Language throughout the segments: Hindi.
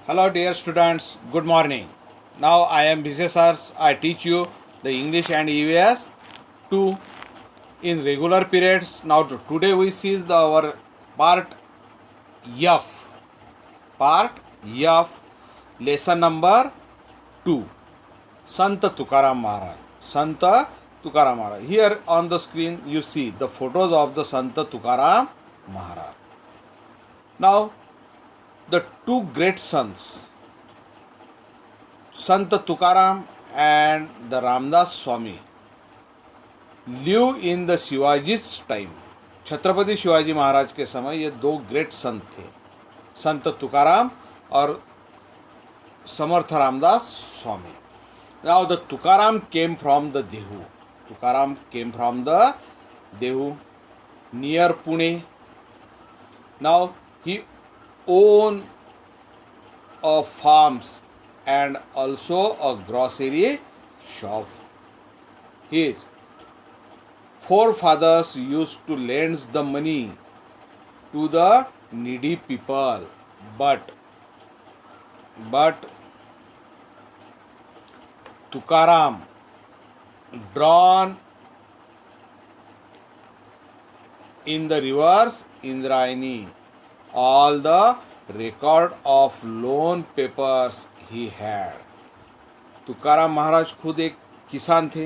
Hello, dear students. Good morning. Now I am Vijay Sars. I teach you the English and EVS 2 in regular periods. Now today we see our part F. Part F. Lesson number 2. Sant Tukaram Maharaj. Sant Tukaram Maharaj. Here on the screen you see the photos of the Sant Tukaram Maharaj. Now the two great sons, Sant Tukaram and the Ramdas Swami, live in the Shivaji's time. Chhatrapati Shivaji Maharaj के समय ये दो ग्रेट संत थे, संत तुकाराम और Samarth Ramdas Swami. Now the Tukaram came from the Dehu. Tukaram came from the Dehu near Pune. Now he owned a farms and also a grocery shop. His forefathers used to lend the money to the needy people, but Tukaram drawn in the rivers Indrayani all the record of loan papers he had. Tukaram महाराज खुद एक किसान थे,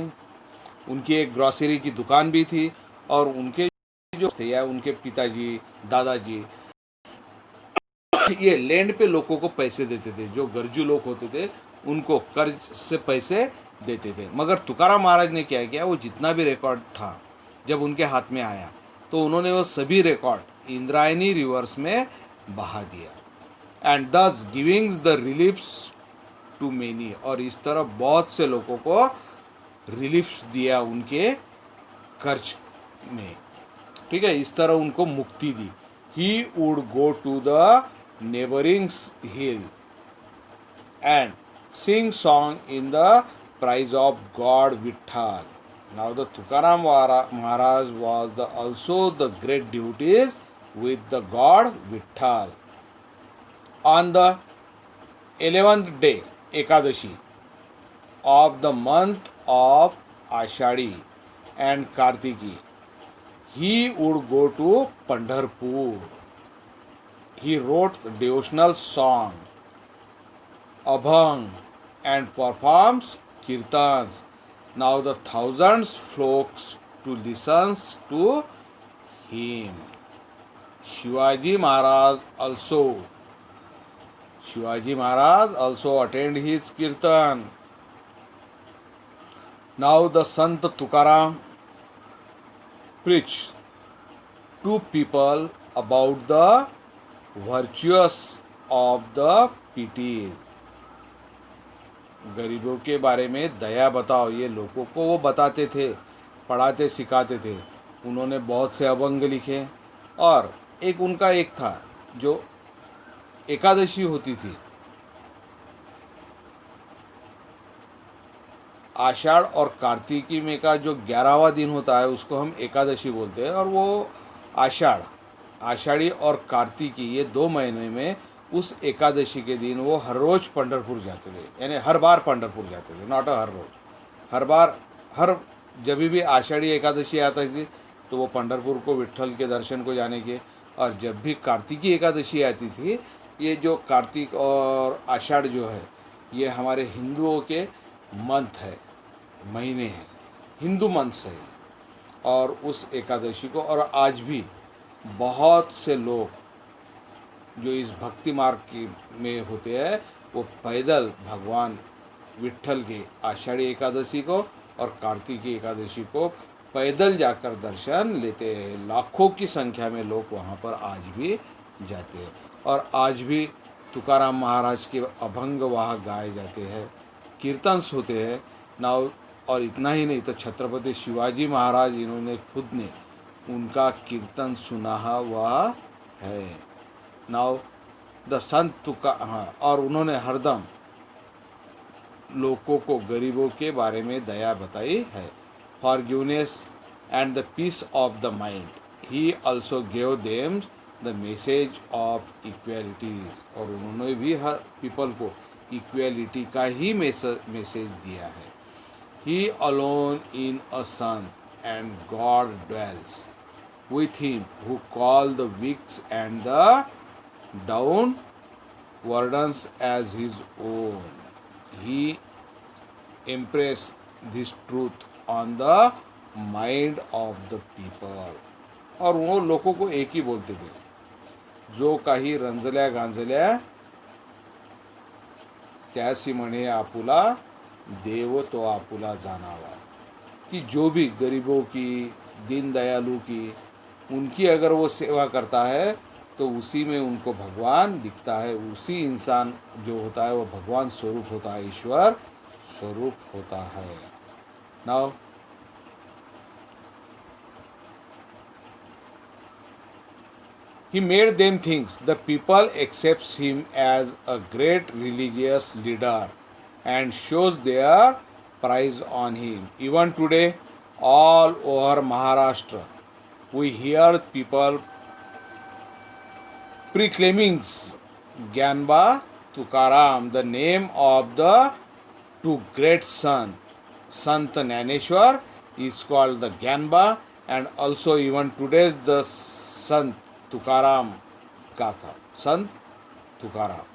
उनकी एक ग्रॉसरी की दुकान भी थी और उनके जो थे या उनके पिताजी दादाजी ये लैंड पे लोगों को पैसे देते थे. जो गरजू लोग होते थे उनको कर्ज से पैसे देते थे. मगर तुकाराम महाराज ने क्या किया, वो जितना भी रिकॉर्ड था जब उनके हाथ में आया तो उन्होंने वो सभी रिकॉर्ड इंद्रायणी रिवर्स में बहा दिया. एंड दस गिविंग्स द रिलीफ्स टू मेनी, और इस तरह बहुत से लोगों को रिलीफ्स दिया उनके कर्ज में. ठीक है, इस तरह उनको मुक्ति दी. He would go to the neighbouring hill and sing song in the praise of God Vitthal. Now the Tukaram Maharaj was also the great duties with the God Vitthal. On the 11th day, Ekadashi of the month of Ashadi and Kartiki, he would go to Pandharpur. He wrote the devotional song Abhang and performs kirtans. Now the thousands flocks to listen to him. Shivaji Maharaj also attend his kirtan. Now the Sant Tukaram preached to people about the virtues of the pities. गरीबों के बारे में दया बताओ, ये लोगों को वो बताते थे, पढ़ाते सिखाते थे. उन्होंने बहुत से अभंग लिखे और एक उनका एक था जो एकादशी होती थी, आषाढ़ और कार्तिकी में का जो 11वां दिन होता है उसको हम एकादशी बोलते हैं. और वो आषाढ़ी और कार्तिकी ये 2 महीने में उस एकादशी के दिन वो हर रोज़ पंढरपुर जाते थे, यानी हर बार पंढरपुर जाते थे, नॉट हर रोज़, हर बार. जब भी आषाढ़ी एकादशी आता थी तो वो पंढरपुर को विट्ठल के दर्शन को जाने के. और जब भी कार्तिकी एकादशी आती थी, ये जो कार्तिक और आषाढ़ जो है ये हमारे हिंदुओं के मंथ है, महीने हैं, हिंदू मंथ है. और उस एकादशी को, और आज भी बहुत से लोग जो इस भक्ति मार्ग में होते हैं वो पैदल भगवान विट्ठल के आषाढ़ी एकादशी को और कार्तिकी एकादशी को पैदल जाकर दर्शन लेते हैं. लाखों की संख्या में लोग वहाँ पर आज भी जाते हैं और आज भी तुकाराम महाराज के अभंग वहाँ गाए जाते हैं, कीर्तन्स होते हैं. नाउ और इतना ही नहीं तो छत्रपति शिवाजी महाराज इन्होंने खुद ने उनका कीर्तन सुना हुआ है. नाउ द संत और उन्होंने हरदम लोगों को गरीबों के बारे में दया बताई है. Forgiveness and the peace of the mind. He also gave them the message of equalities, और उन्होंने भी हर पीपल को इक्वेलिटी का ही मैसेज दिया है. He alone in a sun and God dwells with him who call the weak and the down wardens as his own. He impressed this truth on the mind of the people. और वो लोगों को एक ही बोलते थे, जो काही रंजल्या गांजल्या त्यासी म्हणे आपुला देव तो आपुला जानावा. कि जो भी गरीबों की, दीन दयालु की, उनकी अगर वो सेवा करता है तो उसी में उनको भगवान दिखता है. उसी इंसान जो होता है वो भगवान स्वरूप होता है, ईश्वर स्वरूप होता है. Now he made them think the people accepts him as a great religious leader and shows their prize on him. Even today, all over Maharashtra, we hear people proclaiming Gyanba Tukaram, the name of the two great sons. Sant Jnaneshwar is called the Gyanba, and also even today's the Sant Tukaram गाथा. संत तुकाराम,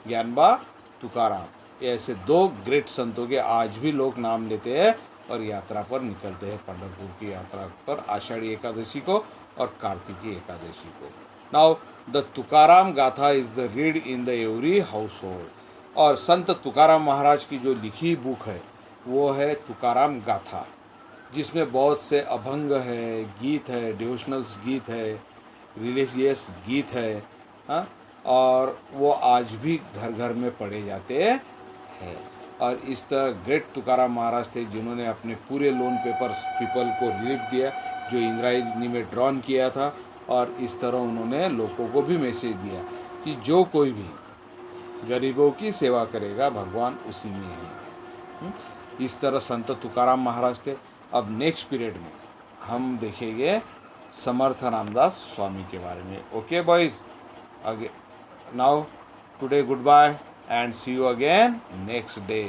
ज्ञानबा तुकाराम, ये ऐसे दो ग्रेट संतों के आज भी लोग नाम लेते हैं और यात्रा पर निकलते हैं, पंढरपुर की यात्रा पर आषाढ़ी एकादशी को और कार्तिकी एकादशी को. नाउ द तुकाराम गाथा is the read in the every house hold. और संत तुकाराम महाराज की जो लिखी बुक है वो है तुकाराम गाथा, जिसमें बहुत से अभंग है, गीत है, डिवोशनल्स गीत है, रिलीजियस गीत है. हाँ, और वो आज भी घर घर में पढ़े जाते हैं. और इस तरह ग्रेट तुकाराम महाराज थे जिन्होंने अपने पूरे लोन पेपर्स पीपल को रिलीफ दिया, जो इंद्रायणी में ड्रॉन किया था. और इस तरह उन्होंने लोगों को भी मैसेज दिया कि जो कोई भी गरीबों की सेवा करेगा भगवान उसी में है. इस तरह संत तुकाराम महाराज थे. अब नेक्स्ट पीरियड में हम देखेंगे समर्थ रामदास स्वामी के बारे में. Okay boys, again now today good bye and see you again next day.